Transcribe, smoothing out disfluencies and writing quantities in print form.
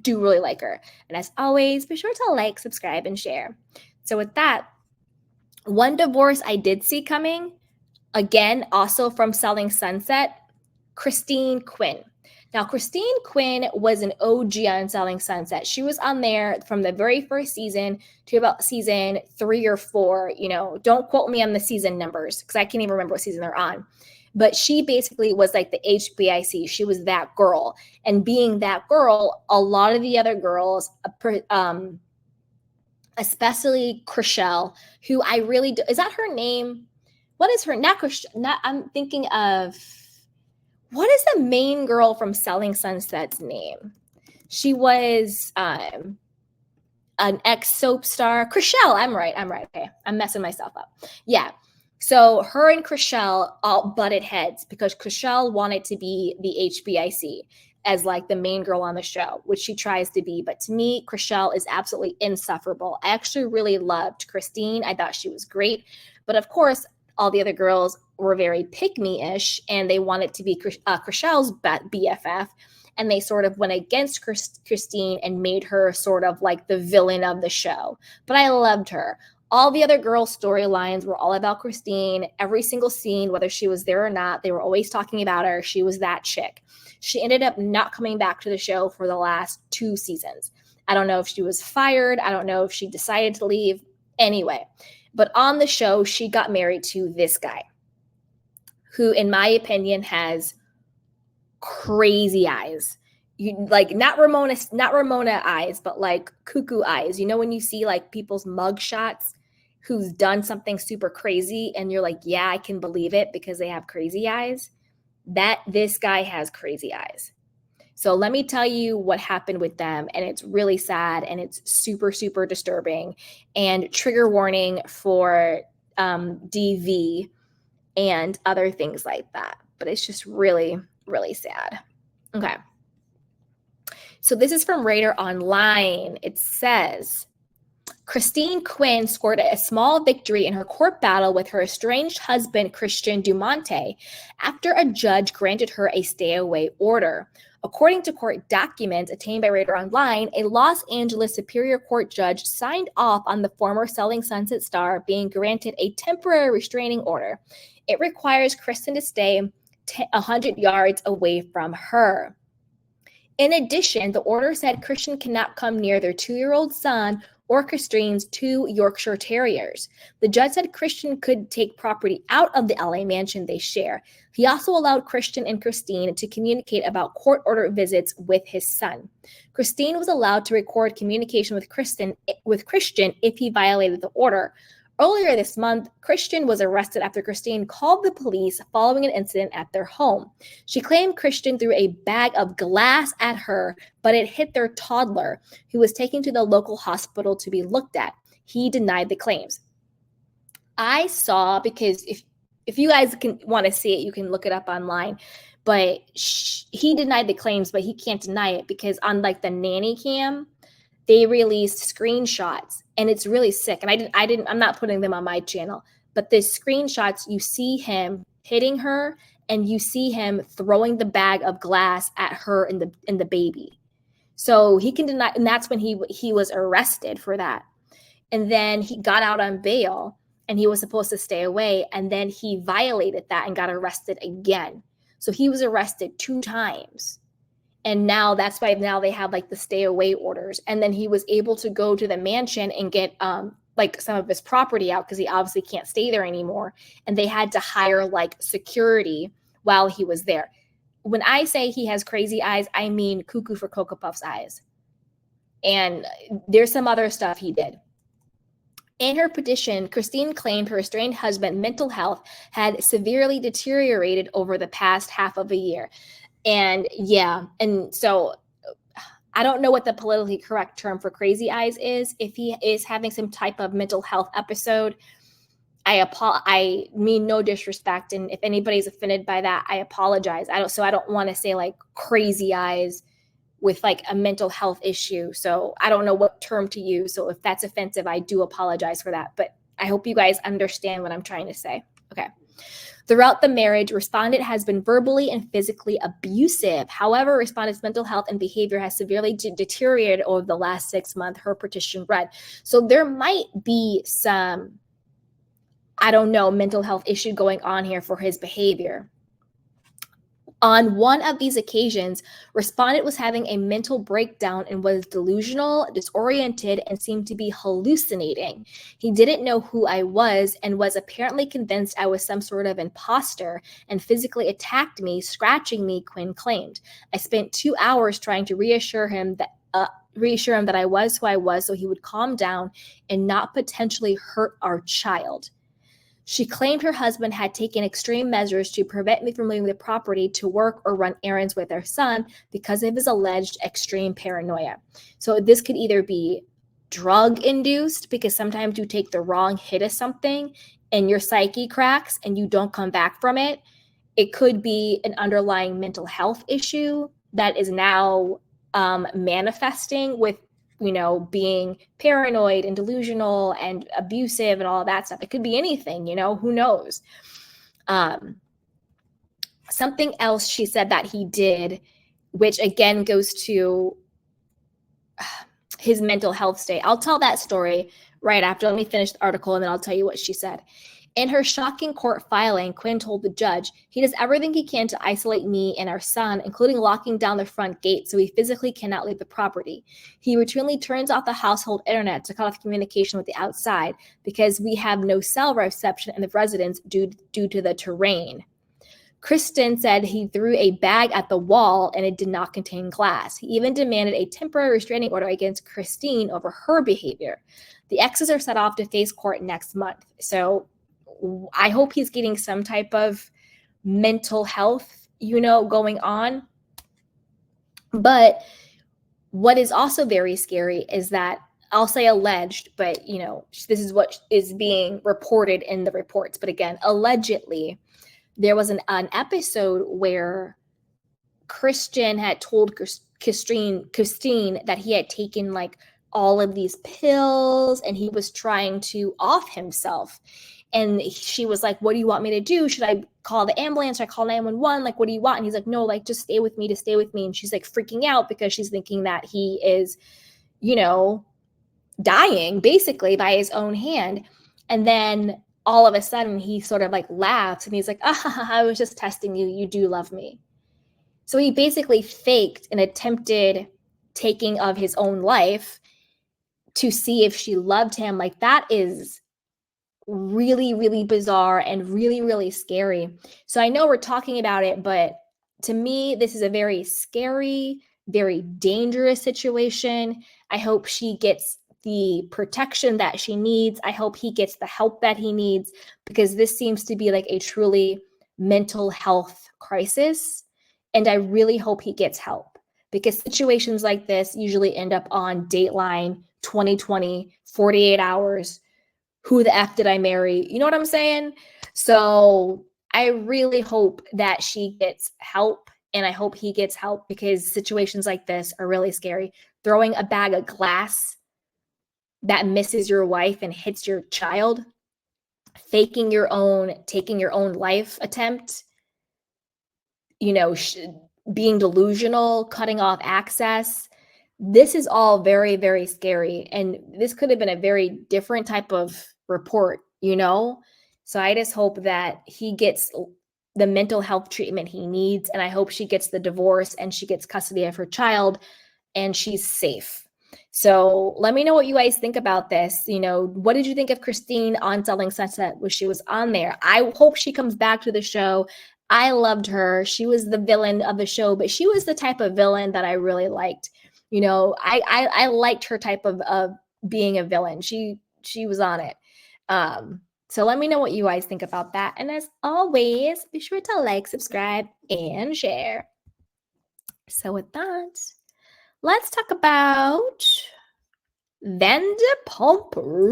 do really like her. And as always, be sure to like, subscribe, and share. So with that, one divorce I did see coming, again, also from Selling Sunset, Christine Quinn. Now, Christine Quinn was an OG on Selling Sunset. She was on there from the very first season to about season 3 or 4. Don't quote me on the season numbers because I can't even remember what season they're on. But she basically was like the HBIC. She was that girl. And being that girl, a lot of the other girls, especially Chriselle, who I really do, is that her name? What is her? I'm thinking of, what is the main girl from Selling Sunset's name? She was an ex-soap star. Chriselle, I'm right. Okay, I'm messing myself up. Yeah. So her and Chriselle all butted heads because Chriselle wanted to be the HBIC as like the main girl on the show, which she tries to be. But to me, Chriselle is absolutely insufferable. I actually really loved Christine. I thought she was great. But of course, all the other girls were very pick-me-ish, and they wanted to be Chriselle's BFF, and they sort of went against Christine and made her sort of like the villain of the show. But I loved her. All the other girls' storylines were all about Christine. Every single scene, whether she was there or not, they were always talking about her. She was that chick. She ended up not coming back to the show for the last 2 seasons. I don't know if she was fired. I don't know if she decided to leave. Anyway, but on the show, she got married to this guy who, in my opinion, has crazy eyes. Not Ramona eyes, but like cuckoo eyes. When you see like people's mug shots who's done something super crazy and you're like, yeah, I can believe it because they have crazy eyes. This guy has crazy eyes. So let me tell you what happened with them. And it's really sad and it's super, super disturbing, and trigger warning for DV and other things like that. But it's just really, really sad. Okay. So this is from Radar Online. It says, Christine Quinn scored a small victory in her court battle with her estranged husband, Christian Dumonte, after a judge granted her a stay-away order. According to court documents obtained by Radar Online, a Los Angeles Superior Court judge signed off on the former Selling Sunset star being granted a temporary restraining order. It requires Kristen to stay 100 yards away from her. In addition, the order said Christian cannot come near their 2-year-old son or Christine's 2 Yorkshire Terriers. The judge said Christian could take property out of the LA mansion they share. He also allowed Christian and Christine to communicate about court-ordered visits with his son. Christine was allowed to record communication with Christian if he violated the order. Earlier this month, Christian was arrested after Christine called the police following an incident at their home. She claimed Christian threw a bag of glass at her, but it hit their toddler, who was taken to the local hospital to be looked at. He denied the claims. I saw, because if you guys want to see it, you can look it up online. But he denied the claims, but he can't deny it because on like the nanny cam, they released screenshots, and it's really sick. And I'm not putting them on my channel, but the screenshots, you see him hitting her and you see him throwing the bag of glass at her and the baby. So he can deny, and that's when he was arrested for that. And then he got out on bail and he was supposed to stay away. And then he violated that and got arrested again. So he was arrested 2 times. And now that's why now they have like the stay away orders. And then he was able to go to the mansion and get like some of his property out because he obviously can't stay there anymore. And they had to hire like security while he was there. When I say he has crazy eyes, I mean cuckoo for Cocoa Puffs eyes. And there's some other stuff he did. In her petition, Christine claimed her estranged husband's mental health had severely deteriorated over the past half of a year. And yeah, and so I don't know what the politically correct term for crazy eyes is. If he is having some type of mental health episode, I mean no disrespect, and if anybody's offended by that, I apologize. I don't want to say like crazy eyes with like a mental health issue. So I don't know what term to use. So if that's offensive, I do apologize for that. But I hope you guys understand what I'm trying to say. Okay. Throughout the marriage, respondent has been verbally and physically abusive. However, respondent's mental health and behavior has severely deteriorated over the last 6 months, her petition read. So there might be some, I don't know, mental health issue going on here for his behavior. On one of these occasions, respondent was having a mental breakdown and was delusional, disoriented, and seemed to be hallucinating. He didn't know who I was and was apparently convinced I was some sort of imposter and physically attacked me, scratching me, Quinn claimed. I spent 2 hours trying to reassure him that I was who I was so he would calm down and not potentially hurt our child. She claimed her husband had taken extreme measures to prevent me from leaving the property to work or run errands with their son because of his alleged extreme paranoia. So this could either be drug-induced, because sometimes you take the wrong hit of something and your psyche cracks and you don't come back from it. It could be an underlying mental health issue that is now manifesting with being paranoid and delusional and abusive and all that stuff. It could be anything, who knows? Something else she said that he did, which again goes to his mental health state. I'll tell that story right after. Let me finish the article and then I'll tell you what she said. In her shocking court filing, Quinn told the judge, he does everything he can to isolate me and our son, including locking down the front gate so he physically cannot leave the property. He routinely turns off the household internet to cut off communication with the outside because we have no cell reception in the residence due to the terrain. Kristen said he threw a bag at the wall and it did not contain glass. He even demanded a temporary restraining order against Christine over her behavior. The exes are set off to face court next month. So I hope he's getting some type of mental health, going on. But what is also very scary is that, I'll say alleged, but, this is what is being reported in the reports. But again, allegedly, there was an episode where Christian had told Christine that he had taken like all of these pills and he was trying to off himself. And she was like, what do you want me to do? Should I call the ambulance? Should I call 911? Like, what do you want? And he's like, no, like, just stay with me. And she's like freaking out because she's thinking that he is, dying basically by his own hand. And then all of a sudden he sort of like laughs and he's like, I was just testing you. You do love me. So he basically faked an attempted taking of his own life to see if she loved him. Like, that is really, really bizarre and really, really scary. So I know we're talking about it, but to me, this is a very scary, very dangerous situation. I hope she gets the protection that she needs. I hope he gets the help that he needs, because this seems to be like a truly mental health crisis. And I really hope he gets help, because situations like this usually end up on Dateline, 2020, 48 hours. Who the F did I marry? You know what I'm saying? So I really hope that she gets help, and I hope he gets help, because situations like this are really scary. Throwing a bag of glass that misses your wife and hits your child, taking your own life attempt, being delusional, cutting off access. This is all very, very scary. And this could have been a very different type of report, So I just hope that he gets the mental health treatment he needs. And I hope she gets the divorce and she gets custody of her child and she's safe. So let me know what you guys think about this. What did you think of Christine on Selling Sunset when she was on there? I hope she comes back to the show. I loved her. She was the villain of the show, but she was the type of villain that I really liked. I liked her type of being a villain. She was on it. So let me know what you guys think about that. And as always, be sure to like, subscribe, and share. So with that, let's talk about Vanderpump